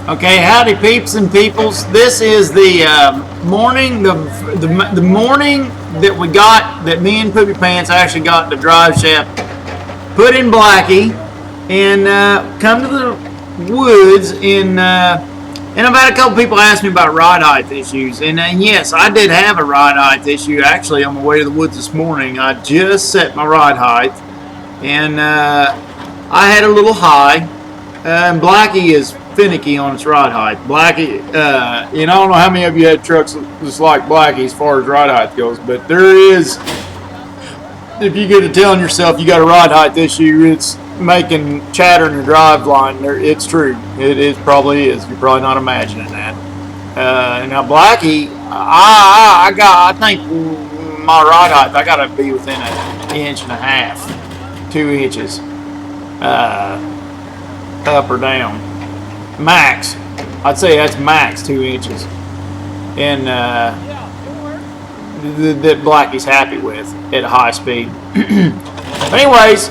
Okay, howdy peeps and peoples. This is the morning, the morning that we got, that me and Poopy Pants actually got the drive shaft put in Blackie and come to the woods and I've had a couple people ask me about ride height issues, and yes, I did have a ride height issue actually on my way to the woods this morning. I just set my ride height and I had a little high. And Blackie is finicky on its ride height. Blackie, I don't know how many of you had trucks just like Blackie as far as ride height goes, but there is, if you get to telling yourself you got a ride height issue, it's making chatter in your drive line. It's true. It probably is. You're probably not imagining that. Now Blackie, I think my ride height, I got to be within an inch and a half, 2 inches. Up or down, max. I'd say that's max 2 inches, and that Blackie's happy with at high speed. Anyways,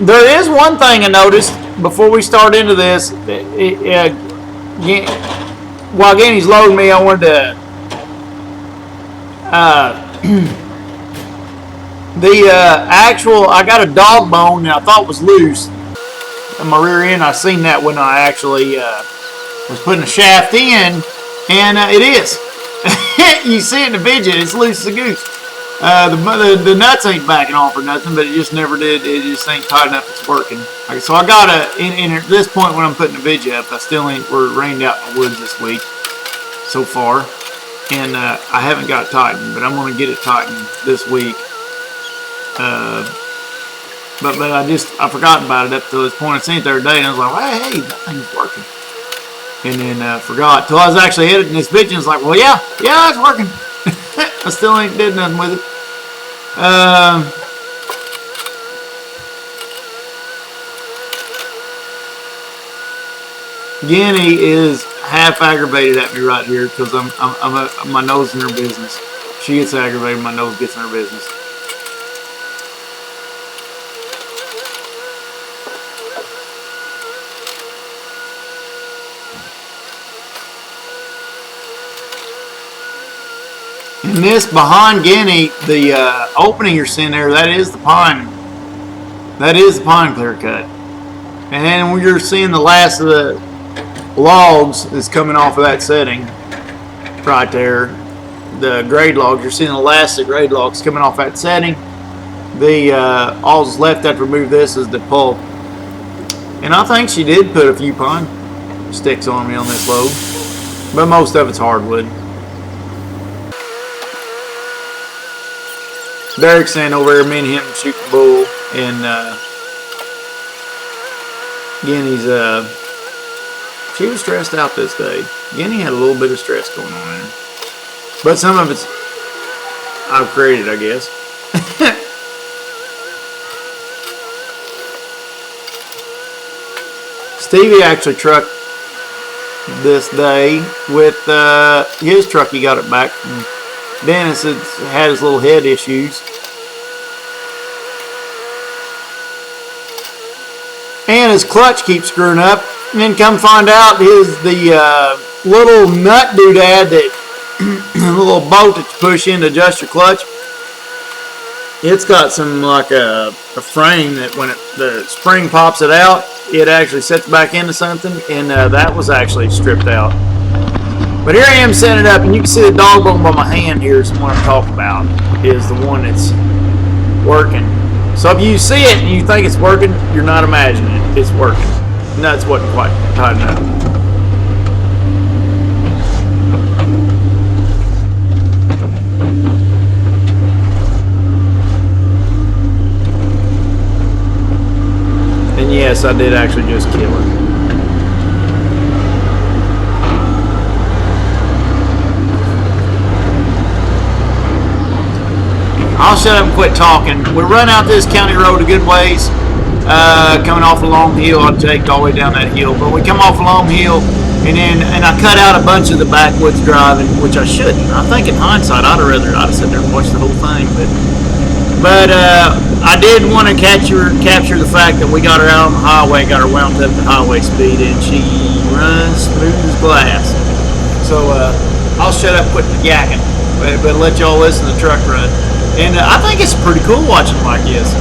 there is one thing I noticed before we start into this. While Ganny's loading me, I wanted to I got a dog bone that I thought was loose in my rear end. I seen that when I actually was putting the shaft in, and it is. You see it in the video. It's loose as a goose. The nuts ain't backing off or nothing, but it just never did. It just ain't tight enough. It's working. Okay, so I got and at this point when I'm putting the video up, I still ain't. We're rained out in the woods this week so far, and I haven't got it tightened, but I'm gonna get it tightened this week. But I forgot about it up to this point. I seen it the other day, and I was like, hey, that thing's working. And then forgot till I was actually editing this video. And it's like, well, yeah, it's working. I still ain't did nothing with it. Ganny is half aggravated at me right here because I'm my nose in her business. She gets aggravated, my nose gets in her business. And this behind Ganny, the opening you're seeing there, that is the pine. That is the pine clear cut. And when you're seeing the last of the logs that's coming off of that setting, right there, the grade logs, you're seeing the last of the grade logs coming off that setting. All that's left after remove this is the pulp. And I think she did put a few pine sticks on me on this load, but most of it's hardwood. Derek's saying over there, me and him shoot the bull, and Ganny's she was stressed out this day. Ganny had a little bit of stress going on there, but some of it's I've created, I guess. Stevie actually trucked this day with his truck. He got it back from Dennis. Had his little head issues, and his clutch keeps screwing up. And then come find out the little nut doodad, that little bolt that you push in to adjust your clutch. It's got some like a frame that when the spring pops it out, it actually sets back into something, and that was actually stripped out. But here I am setting it up, and you can see the dog bone by my hand here is the one I'm talking about, is the one that's working. So if you see it and you think it's working, you're not imagining it. It's working. Nuts wasn't quite tight enough. And yes, I did actually just kill it. I'll shut up and quit talking. We run out this county road a good ways, coming off a long hill. I'll take all the way down that hill, but we come off a long hill, and I cut out a bunch of the backwoods driving, which I shouldn't. I think in hindsight, I'd have sat there and watched the whole thing, but But I did want to capture the fact that we got her out on the highway, got her wound up to highway speed, and she runs smooth as glass. So I'll shut up, quit yakking, but let y'all listen to the truck run. And I think it's pretty cool watching like this.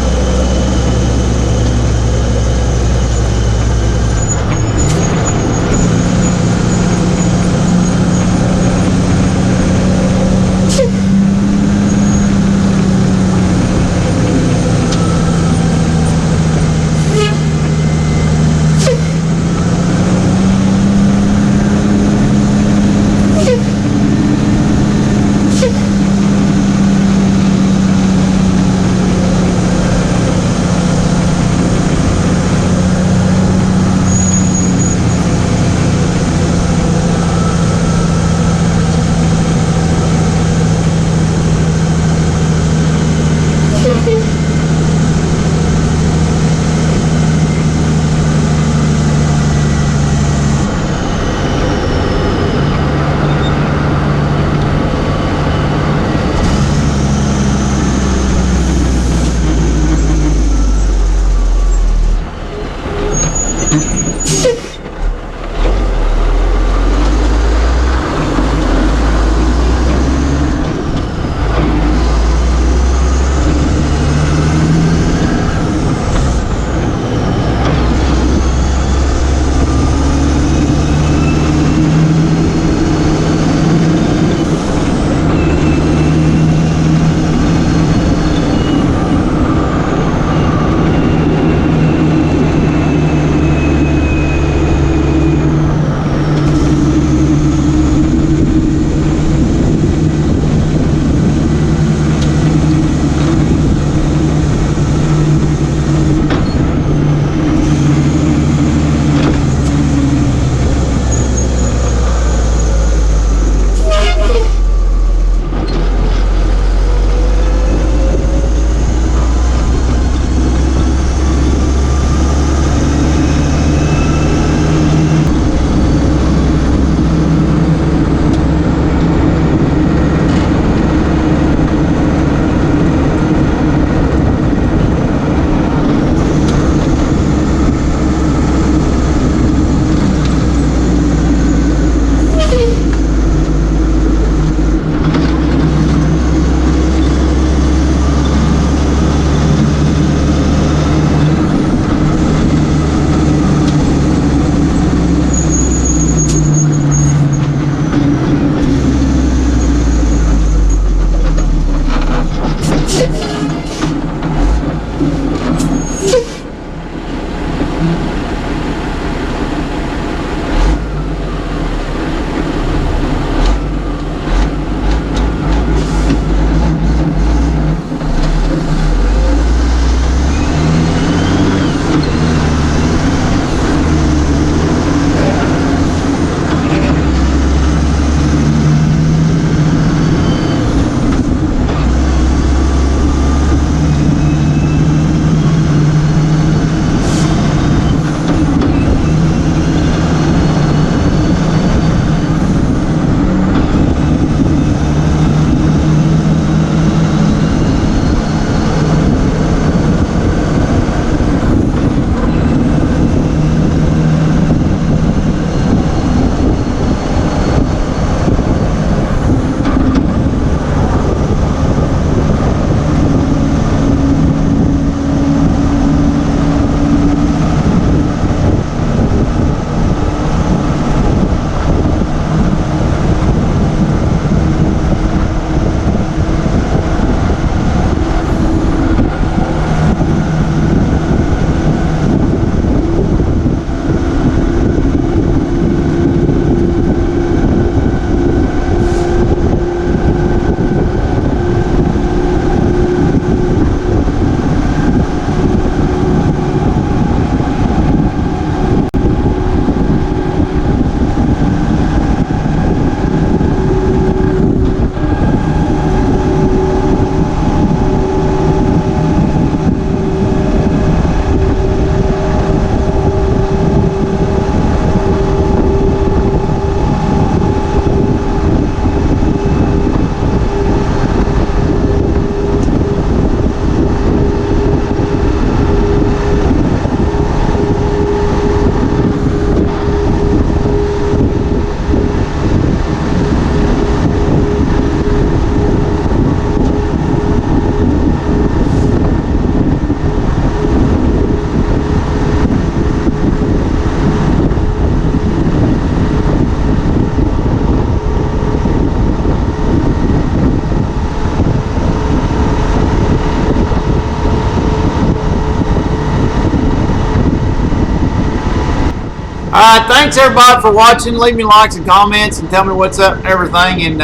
Thanks everybody for watching. Leave me likes and comments and tell me what's up and everything. And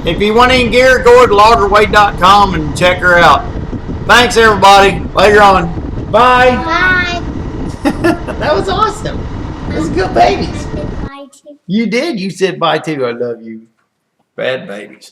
if you want any gear, go to loggerway.com and check her out. Thanks everybody. Later on. Bye. Bye. That was awesome. Those good babies. Bye too. You did. You said bye too. I love you. Bad babies.